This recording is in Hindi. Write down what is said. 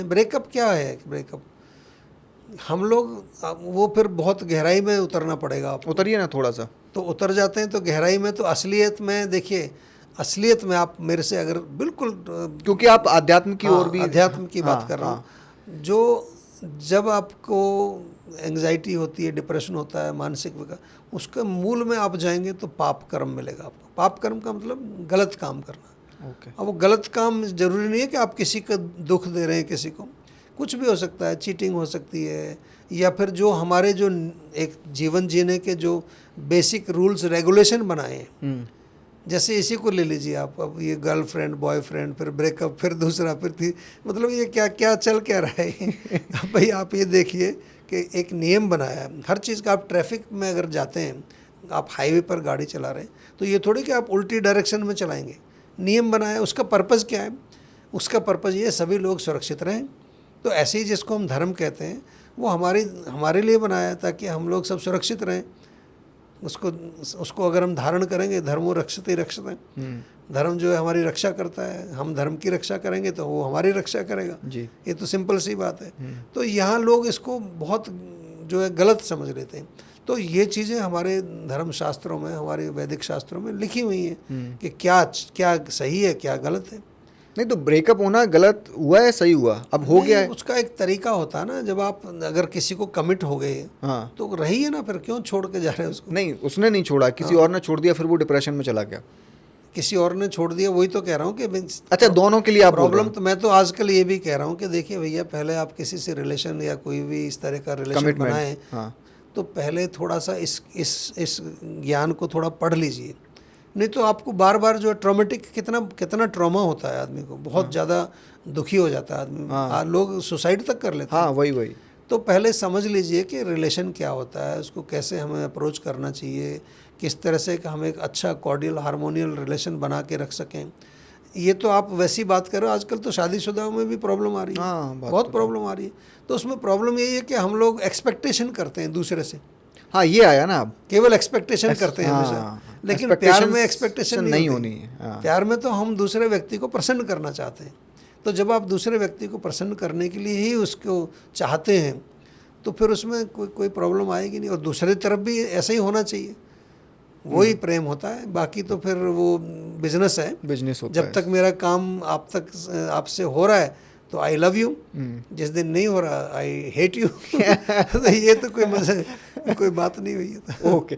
ब्रेकअप क्या है? ब्रेकअप हम लोग वो फिर बहुत गहराई में उतरना पड़ेगा आपको। उतरिए ना थोड़ा सा। तो उतर जाते हैं तो गहराई में, तो असलियत में देखिए, असलियत में आप मेरे से अगर बिल्कुल क्योंकि आप अध्यात्म की ओर भी, अध्यात्म की बात हाँ, कर रहा हाँ, हूँ। जो जब आपको एंग्जाइटी होती है, डिप्रेशन होता है, मानसिक विकार, उसके मूल में आप जाएंगे तो पाप कर्म मिलेगा आपको। पाप कर्म का मतलब गलत काम करना। ओके, अब वो गलत काम जरूरी नहीं है कि आप किसी का दुख दे रहे हैं, किसी को कुछ भी हो सकता है, चीटिंग हो सकती है, या फिर जो हमारे जो एक जीवन जीने के जो बेसिक रूल्स रेगुलेशन बनाए हैं, जैसे इसी को ले लीजिए आप, अब ये गर्लफ्रेंड बॉयफ्रेंड, फिर ब्रेकअप, फिर दूसरा, फिर थी, मतलब ये क्या क्या चल क्या रहा है। अब भाई आप ये देखिए कि एक नियम बनाया है हर चीज़ का। आप ट्रैफिक में अगर जाते हैं, आप हाईवे पर गाड़ी चला रहे हैं, तो ये थोड़ी कि आप उल्टी डायरेक्शन में चलाएंगे। नियम बनाया है, उसका पर्पज़ क्या है? उसका पर्पज़ ये सभी लोग सुरक्षित रहें। तो ऐसे ही जिसको हम धर्म कहते हैं, वो हमारे लिए बनाया है ताकि हम लोग सब सुरक्षित रहें। उसको अगर हम धारण करेंगे, धर्मो रक्षते रक्षते, धर्म जो है हमारी रक्षा करता है, हम धर्म की रक्षा करेंगे तो वो हमारी रक्षा करेगा जी। ये तो सिंपल सी बात है। तो यहाँ लोग इसको बहुत जो है गलत समझ लेते हैं। तो ये चीज़ें हमारे धर्म शास्त्रों में, हमारे वैदिक शास्त्रों में लिखी हुई हैं कि क्या क्या सही है, क्या गलत है। नहीं तो ब्रेकअप होना गलत हुआ है, सही हुआ, अब हो गया है। उसका एक तरीका होता है ना, जब आप अगर किसी को कमिट हो गए, हाँ, तो रहिए ना, फिर क्यों छोड़ के जा रहे हैं उसको? नहीं उसने नहीं छोड़ा, किसी और ने छोड़ दिया, फिर वो डिप्रेशन में चला गया। किसी और ने छोड़ दिया, वही तो कह रहा हूँ कि अच्छा, दोनों के लिए आप बोल रहे प्रॉब्लम। हो। तो मैं तो आजकल ये भी कह रहा हूँ कि देखिए भैया, पहले आप किसी से रिलेशन या कोई भी इस तरह का रिलेशन कमिटमेंट, बनाएं, हाँ, तो पहले थोड़ा सा इस ज्ञान को थोड़ा पढ़ लीजिए। नहीं तो आपको बार बार जो ट्रॉमेटिक, कितना ट्रॉमा होता है आदमी को, बहुत ज़्यादा दुखी हो जाता है आदमी। लोग सुसाइड तक कर लेते हैं। हाँ, वही। तो पहले समझ लीजिए कि रिलेशन क्या होता है, उसको कैसे हमें अप्रोच करना चाहिए, किस तरह से कि हम एक अच्छा कॉर्डियल हार्मोनियल रिलेशन बना के रख सकें। ये तो आप वैसी बात कर रहे हो, आजकल तो शादीशुदा में भी प्रॉब्लम आ रही है। हाँ, बहुत प्रॉब्लम आ रही है। तो उसमें प्रॉब्लम यही है कि हम लोग एक्सपेक्टेशन करते हैं दूसरे से। हाँ, ये आया ना अब, केवल एक्सपेक्टेशन करते हैं हमेशा, लेकिन प्यार में एक्सपेक्टेशन नहीं होनी है। हाँ। प्यार में तो हम दूसरे व्यक्ति को प्रसन्न करना चाहते हैं। तो जब आप दूसरे व्यक्ति को प्रसन्न करने के लिए ही उसको चाहते हैं, तो फिर उसमें कोई प्रॉब्लम आएगी नहीं। और दूसरी तरफ भी ऐसा ही होना चाहिए, वही प्रेम होता है। बाकी तो फिर वो बिजनेस है, बिजनेस होता जब तक मेरा काम आपसे हो रहा है तो आई लव यू, जिस दिन नहीं हो रहा आई हेट यू। तो ये तो कोई बात नहीं हुई है। ओके।